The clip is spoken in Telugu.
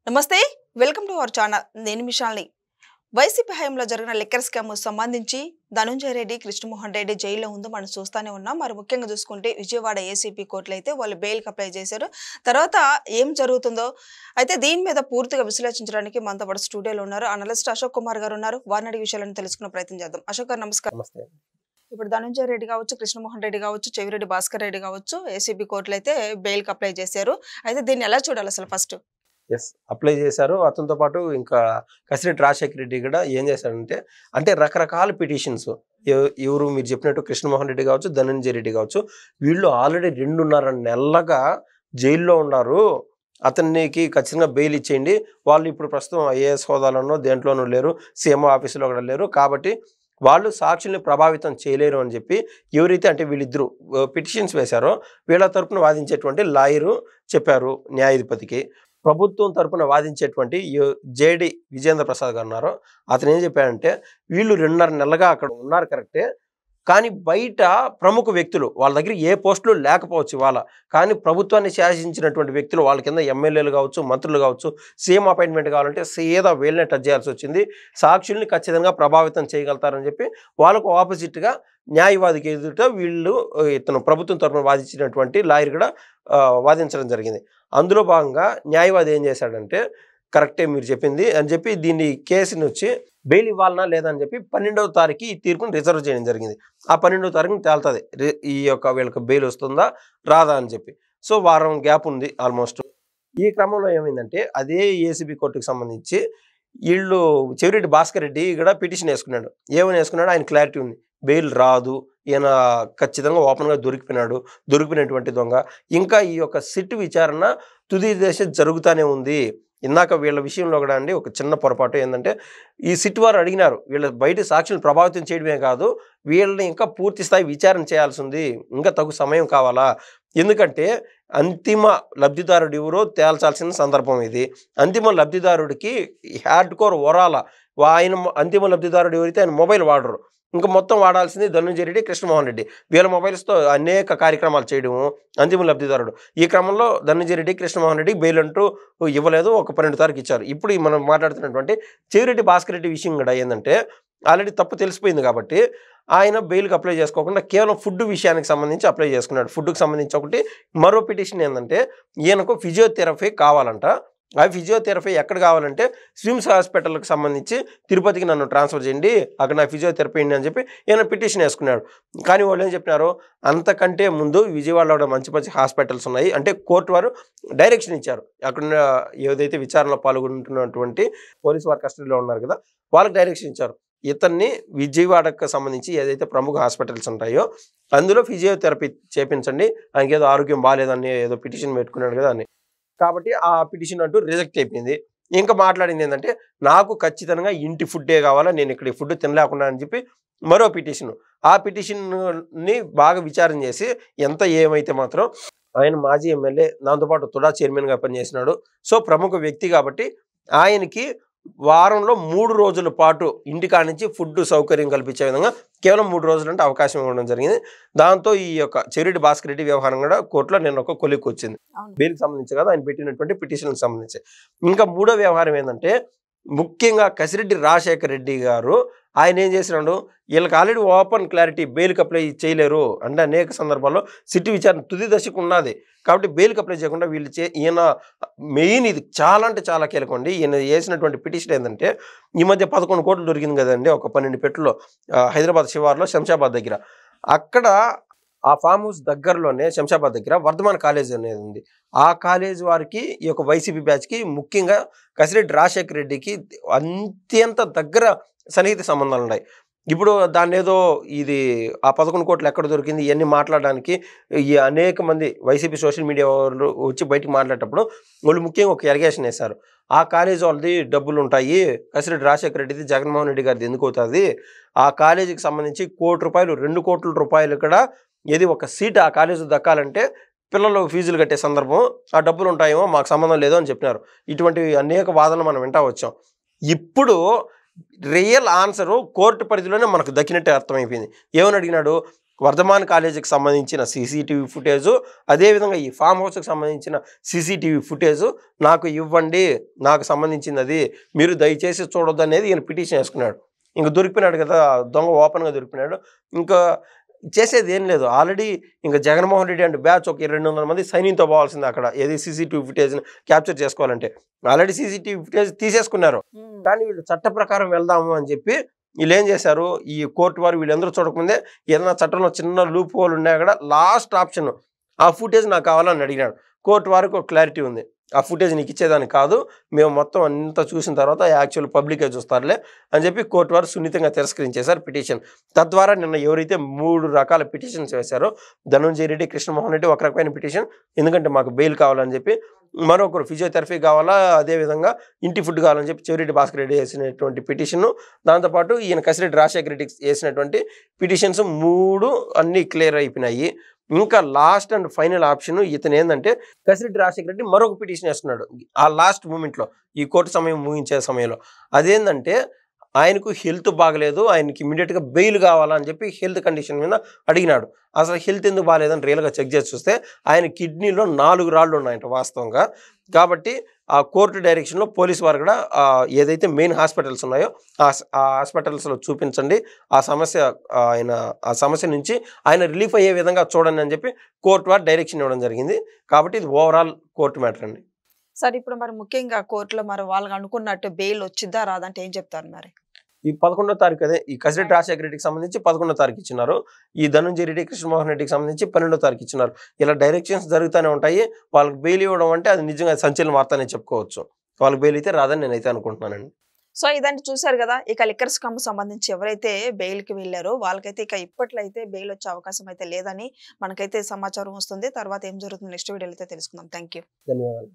నమస్తే వెల్కమ్ టు అవర్ ఛానల్ నేను మిషాల్ని వైసీపీ హయాంలో జరిగిన లిక్కర్ స్కామ్ సంబంధించి ధనుంజయ రెడ్డి కృష్ణమోహన్ రెడ్డి జైల్లో ఉందో మనం చూస్తూనే ఉన్నాం మరి ముఖ్యంగా చూసుకుంటే విజయవాడ ఏసీపీ కోర్టులో అయితే వాళ్ళు బెయిల్కి అప్లై చేశారు తర్వాత ఏం జరుగుతుందో అయితే దీని మీద పూర్తిగా విశ్లేషించడానికి మనతో పాటు స్టూడియోలో ఉన్నారు అనలిస్ట్ అశోక్ కుమార్ గారు ఉన్నారు వారిని అడిగే విషయాలను తెలుసుకునే ప్రయత్నం చేద్దాం అశోక్ గారు నమస్కారం ఇప్పుడు ధనుంజయ రెడ్డి కావచ్చు కృష్ణమోహన్ రెడ్డి కావచ్చు చెవిరెడ్డి భాస్కర్ రెడ్డి కావచ్చు ఏసీబీ కోర్టులో అయితే బెయిల్కి అప్లై చేశారు అయితే దీన్ని ఎలా చూడాలి అసలు ఫస్ట్ అప్లై చేశారు అతనితో పాటు ఇంకా కసిరెడ్డి రాజశేఖర రెడ్డి కూడా ఏం చేశాడంటే రకరకాల పిటిషన్స్ ఎవరు మీరు చెప్పినట్టు కృష్ణమోహన్ రెడ్డి కావచ్చు ధనంజయ రెడ్డి కావచ్చు వీళ్ళు ఆల్రెడీ 2.5 నెలలుగా జైల్లో ఉన్నారు అతనికి ఖచ్చితంగా బెయిల్ ఇచ్చేయండి వాళ్ళు ఇప్పుడు ప్రస్తుతం ఐఏఎస్ హోదాలోనో దేంట్లోనూ లేరు సీఎం ఆఫీసులో కూడా లేరు కాబట్టి వాళ్ళు సాక్షుల్ని ప్రభావితం చేయలేరు అని చెప్పి ఎవరైతే అంటే వీళ్ళిద్దరూ పిటిషన్స్ వేశారో వీళ్ళ తరపున వాదించేటువంటి లాయరు చెప్పారు న్యాయాధిపతికి ప్రభుత్వం తరపున వాదించేటువంటి జేడి విజేంద్ర ప్రసాద్ గారు ఉన్నారో అతను ఏం చెప్పాడంటే వీళ్ళు 2.5 నెలలుగా అక్కడ ఉన్నారు కరెక్టే కానీ బయట ప్రముఖ వ్యక్తులు వాళ్ళ దగ్గర ఏ పోస్టులు లేకపోవచ్చు ఇవాళ కానీ ప్రభుత్వాన్ని శాసించినటువంటి వ్యక్తులు వాళ్ళ కింద ఎమ్మెల్యేలు కావచ్చు మంత్రులు కావచ్చు సీఎం అపాయింట్మెంట్ కావాలంటే సీదా వీళ్ళనే టచ్ చేయాల్సి వచ్చింది సాక్షుల్ని ఖచ్చితంగా ప్రభావితం చేయగలుగుతారని చెప్పి వాళ్ళకు ఆపోజిట్గా న్యాయవాదికి ఎదుట వీళ్ళు ఇతను ప్రభుత్వం తరపున వాదించినటువంటి లాయర్ కూడా వాదించడం జరిగింది అందులో భాగంగా న్యాయవాది ఏం చేశాడంటే కరెక్టే మీరు చెప్పింది అని చెప్పి దీన్ని కేసుని వచ్చి బెయిల్ ఇవ్వాలనా లేదా అని చెప్పి 12వ తారీఖు ఈ తీర్పుని రిజర్వ్ చేయడం జరిగింది ఆ 12వ తారీఖుని తేలుతుంది ఈ యొక్క వీళ్ళకి బెయిల్ వస్తుందా రాదా అని చెప్పి సో వారం గ్యాప్ ఉంది ఆల్మోస్ట్ ఈ క్రమంలో ఏమైందంటే అదే ఏసీబీ కోర్టుకు సంబంధించి వీళ్ళు చెవిరెడ్డి భాస్కర్ రెడ్డి కూడా పిటిషన్ వేసుకున్నాడు ఏమని వేసుకున్నాడు ఆయన క్లారిటీ ఉంది బెయిల్ రాదు ఈయన ఖచ్చితంగా ఓపెన్గా దొరికిపోయినటువంటి దొంగ ఇంకా ఈ యొక్క సిట్ విచారణ తుది దశ జరుగుతూనే ఉంది ఇందాక వీళ్ళ విషయంలో కూడా అండి ఒక చిన్న పొరపాటు ఏంటంటే ఈ సిట్ వారు అడిగినారు వీళ్ళ బయట సాక్షులను ప్రభావితం చేయడమే కాదు వీళ్ళని ఇంకా పూర్తి స్థాయి విచారణ చేయాల్సి ఉంది ఇంకా తగు సమయం కావాలా ఎందుకంటే అంతిమ లబ్ధిదారుడు ఎవరో తేల్చాల్సిన సందర్భం ఇది అంతిమ లబ్ధిదారుడికి హార్డ్ కోర్ వరాల ఆయన అంతిమ లబ్ధిదారుడు ఎవరైతే ఆయన మొబైల్ వాడరు ఇంకా మొత్తం వాడాల్సింది ధనుంజయ రెడ్డి కృష్ణమోహన్ రెడ్డి వీళ్ళ మొబైల్స్తో అనేక కార్యక్రమాలు చేయడము అంతిమ లబ్ధిదారుడు ఈ క్రమంలో ధనుంజయ రెడ్డి కృష్ణమోహన్ రెడ్డి బెయిల్ అంటూ ఇవ్వలేదు ఒక 12 తారీఖు ఇచ్చారు ఇప్పుడు మనం మాట్లాడుతున్నటువంటి చెవిరెడ్డి భాస్కర్ రెడ్డి విషయం కూడా ఏంటంటే ఆల్రెడీ తప్పు తెలిసిపోయింది కాబట్టి ఆయన బెయిల్కి అప్లై చేసుకోకుండా కేవలం ఫుడ్ విషయానికి సంబంధించి అప్లై చేసుకున్నాడు ఫుడ్కి సంబంధించి ఒకటి మరో పిటిషన్ ఏంటంటే ఈయనకు ఫిజియోథెరపీ కావాలంట ఆ ఫిజియోథెరపీ ఎక్కడ కావాలంటే స్విమ్స్ హాస్పిటల్కి సంబంధించి తిరుపతికి నన్ను ట్రాన్స్ఫర్ చేయండి అక్కడ నా ఫిజియోథెరపీ అని చెప్పి ఈయన పిటిషన్ వేసుకున్నాడు కానీ వాళ్ళు ఏం చెప్పినారు అంతకంటే ముందు విజయవాడలో మంచి మంచి హాస్పిటల్స్ ఉన్నాయి అంటే కోర్టు వారు డైరెక్షన్ ఇచ్చారు అక్కడ ఏదైతే విచారణలో పాల్గొంటున్నటువంటి పోలీసు వారి కస్టడీలో ఉన్నారు కదా వాళ్ళకి డైరెక్షన్ ఇచ్చారు ఇతన్ని విజయవాడకు సంబంధించి ఏదైతే ప్రముఖ హాస్పిటల్స్ ఉంటాయో అందులో ఫిజియోథెరపీ చేపించండి ఆయనకి ఏదో ఆరోగ్యం బాగాలేదని ఏదో పిటిషన్ పెట్టుకున్నాడు కదా అని కాబట్టి ఆ పిటిషన్ అంటూ రిజెక్ట్ అయిపోయింది ఇంకా మాట్లాడింది ఏంటంటే నాకు ఖచ్చితంగా ఇంటి ఫుడ్డే కావాలా నేను ఇక్కడ ఫుడ్ తినలేకుండా అని చెప్పి మరో పిటిషన్ ఆ పిటిషన్ని బాగా విచారణ చేసి ఎంత ఏమైతే మాత్రం ఆయన మాజీ ఎమ్మెల్యే దాంతోపాటు తుడా చైర్మన్గా పనిచేసినాడు సో ప్రముఖ వ్యక్తి కాబట్టి ఆయనకి వారంలో 3 రోజుల పాటు ఇంటికాడ నుంచి ఫుడ్ సౌకర్యం కల్పించే విధంగా కేవలం 3 రోజులు అంటే అవకాశం ఇవ్వడం జరిగింది దాంతో ఈ యొక్క చెవిరెడ్డి భాస్కర్ రెడ్డి వ్యవహారం కూడా కోర్టులో నేను ఒక కొలిక్కి వచ్చింది బెయిల్కి సంబంధించి కదా ఆయన పెట్టినటువంటి పిటిషన్కి సంబంధించి ఇంకా మూడో వ్యవహారం ఏంటంటే ముఖ్యంగా కసిరెడ్డి రాజశేఖర రెడ్డి గారు ఆయన ఏం చేసినాడు వీళ్ళకి ఆల్రెడీ ఓపెన్ క్లారిటీ బెయిల్కి అప్లై చేయలేరు అంటే అనేక సందర్భాల్లో సిట్ విచారణ తుది దశకు ఉన్నది కాబట్టి బెయిల్కి అప్లై చేయకుండా వీళ్ళు ఈయన మెయిన్ ఇది చాలా అంటే చాలా కీలకండి ఈయన చేసినటువంటి పిటిషన్ ఏంటంటే ఈ మధ్య 11 కోట్లు దొరికింది కదండి ఒక 12 పెట్టులో హైదరాబాద్ శివార్లో శంషాబాద్ దగ్గర అక్కడ ఆ ఫామ్ హౌస్ దగ్గరలోనే శంషాబాద్ దగ్గర వర్ధమాన్ కాలేజ్ అనేది ఉంది ఆ కాలేజ్ వారికి ఈ యొక్క వైసీపీ బ్యాచ్కి ముఖ్యంగా కసిరెడ్డి రాజశేఖర రెడ్డికి అత్యంత దగ్గర సన్నిహిత సంబంధాలు ఉన్నాయి ఇప్పుడు దాన్ని ఏదో ఇది ఆ 11 కోట్లు ఎక్కడ దొరికింది ఇవన్నీ మాట్లాడడానికి ఈ అనేక మంది వైసీపీ సోషల్ మీడియా వాళ్ళు వచ్చి బయటకు మాట్లాడేటప్పుడు వాళ్ళు ముఖ్యంగా ఒక ఎలిగేషన్ వేశారు ఆ కాలేజ్ వాళ్ళది డబ్బులు ఉంటాయి కసిరెడ్డి రాజశేఖర రెడ్డిది జగన్మోహన్ రెడ్డి గారిది ఎందుకు అవుతుంది ఆ కాలేజీకి సంబంధించి ₹1 కోటి 2 కోట్ల రూపాయలు కూడా ఏది ఒక సీట్ ఆ కాలేజీ దక్కాలంటే పిల్లలు ఫీజులు కట్టే సందర్భం ఆ డబ్బులు ఉంటాయేమో మాకు సంబంధం లేదు అని చెప్పినారు ఇటువంటి అనేక వాదనలు మనం వింటా వచ్చాం ఇప్పుడు రియల్ ఆన్సరు కోర్టు పరిధిలోనే మనకు దక్కినట్టే అర్థమైపోయింది ఏమని అడిగినాడు వర్ధమాన్ కాలేజీకి సంబంధించిన సీసీటీవీ ఫుటేజు, అదేవిధంగా ఈ ఫామ్ హౌస్కి సంబంధించిన సీసీటీవీ ఫుటేజు నాకు ఇవ్వండి, నాకు సంబంధించింది అది, మీరు దయచేసి చూడొద్దు అనేది ఈయన పిటిషన్ వేసుకున్నాడు. ఇంక దొరికిపోయినాడు కదా, దొంగ ఓపెన్గా దొరికిపోయినాడు. ఇంకా చేసేది ఏం లేదు. ఆల్రెడీ ఇంకా జగన్మోహన్ రెడ్డి అంటే బ్యాచ్ ఒక 200 మంది సైన్యంతో పోవాల్సింది అక్కడ, ఏది సీసీటీవీ ఫుటేజ్ని క్యాప్చర్ చేసుకోవాలంటే. ఆల్రెడీ సీసీటీవీ ఫుటేజ్ తీసేసుకున్నారు, కానీ వీళ్ళు చట్ట ప్రకారం వెళ్దాము అని చెప్పి వీళ్ళు ఏం చేశారు, ఈ కోర్టు వారు వీళ్ళందరూ చూడకముందే ఏదైనా చట్టంలో చిన్న లూప్ హోల్ ఉన్నా కూడా లాస్ట్ ఆప్షన్ ఆ ఫుటేజ్ నాకు కావాలని అడిగినాడు. కోర్టు వారికి ఒక క్లారిటీ ఉంది, ఆ ఫుటేజ్ నీకు ఇచ్చేదానికి కాదు, మేము మొత్తం అంతా చూసిన తర్వాత యాక్చువల్ పబ్లికే చూస్తారులే అని చెప్పి కోర్టు వారు సున్నితంగా తిరస్కరించేశారు పిటిషన్. తద్వారా నిన్న ఎవరైతే 3 రకాల పిటిషన్స్ వేశారో, ధనుంజయ రెడ్డి, కృష్ణమోహన్ రెడ్డి ఒక రకమైన పిటిషన్, ఎందుకంటే మాకు బెయిల్ కావాలని చెప్పి, మరొకరు ఫిజియోథెరపీ కావాలా, అదేవిధంగా ఇంటి ఫుడ్ కావాలని చెప్పి చెవిరెడ్డి భాస్కర్ రెడ్డి వేసినటువంటి పిటిషన్ను, దాంతోపాటు ఈయన కసిరెడ్డి రాజశేఖర రెడ్డి వేసినటువంటి పిటిషన్స్ 3 అన్నీ క్లియర్ అయిపోయినాయి. ఇంకా లాస్ట్ అండ్ ఫైనల్ ఆప్షన్ ఇతను ఏంటంటే కసిరెడ్డి రాజశేఖర రెడ్డి మరొక పిటిషన్ వేస్తున్నాడు ఆ లాస్ట్ మూమెంట్లో, ఈ కోర్టు సమయం ముగించే సమయంలో. అదేంటంటే ఆయనకు హెల్త్ బాగలేదు, ఆయనకి ఇమీడియట్గా బెయిల్ కావాలని చెప్పి హెల్త్ కండిషన్ మీద అడిగినాడు. అసలు హెల్త్ ఎందుకు బాగాలేదని రియల్గా చెక్ చేసి చూస్తే ఆయన కిడ్నీలో 4 రాళ్ళు ఉన్నాయంట వాస్తవంగా. కాబట్టి ఆ కోర్టు డైరెక్షన్లో పోలీసు వారు కూడా ఏదైతే మెయిన్ హాస్పిటల్స్ ఉన్నాయో ఆ హాస్పిటల్స్లో చూపించండి, ఆ సమస్య నుంచి ఆయన రిలీఫ్ అయ్యే విధంగా చూడండి అని చెప్పి కోర్టు వారు డైరెక్షన్ ఇవ్వడం జరిగింది. కాబట్టి ఇది ఓవరాల్ కోర్టు మ్యాటర్ అండి. సార్ ఇప్పుడు మరి ముఖ్యంగా కోర్టులో మరి వాళ్ళకి అనుకున్నట్టు బెయిల్ వచ్చిద్దా రాదంటే ఏం చెప్తారు మరి? ఈ 11వ తారీఖు అదే ఈ కసిరెడ్డి రాజశేఖర రెడ్డికి సంబంధించి 11వ తారీఖు ఇచ్చినారు, ఈ ధనుంజయ రెడ్డి, కృష్ణమోహన్ రెడ్డికి సంబంధించి 12వ తారీఖు ఇచ్చినారు. ఇలా డైరెక్షన్స్ జరుగుతూనే ఉంటాయి. వాళ్ళకి బెయిల్ ఇవ్వడం అంటే అది నిజంగా సంచలన వార్త అనే చెప్పుకోవచ్చు. వాళ్ళకి బెయిల్ అయితే రాదని నేనైతే అనుకుంటున్నానండి. సో ఇదంటే చూసారు కదా, ఇక లిక్కర్ స్కామ్ సంబంధించి ఎవరైతే బెయిల్కి వెళ్ళారో వాళ్ళకైతే ఇక ఇప్పట్లో అయితే బెయిల్ వచ్చే అవకాశం అయితే లేదని మనకైతే సమాచారం వస్తుంది. తర్వాత ఏం జరుగుతుంది నెక్స్ట్ వీడియోలో అయితే తెలుసుకుందాం. Thank you. ధన్యవాదాలు.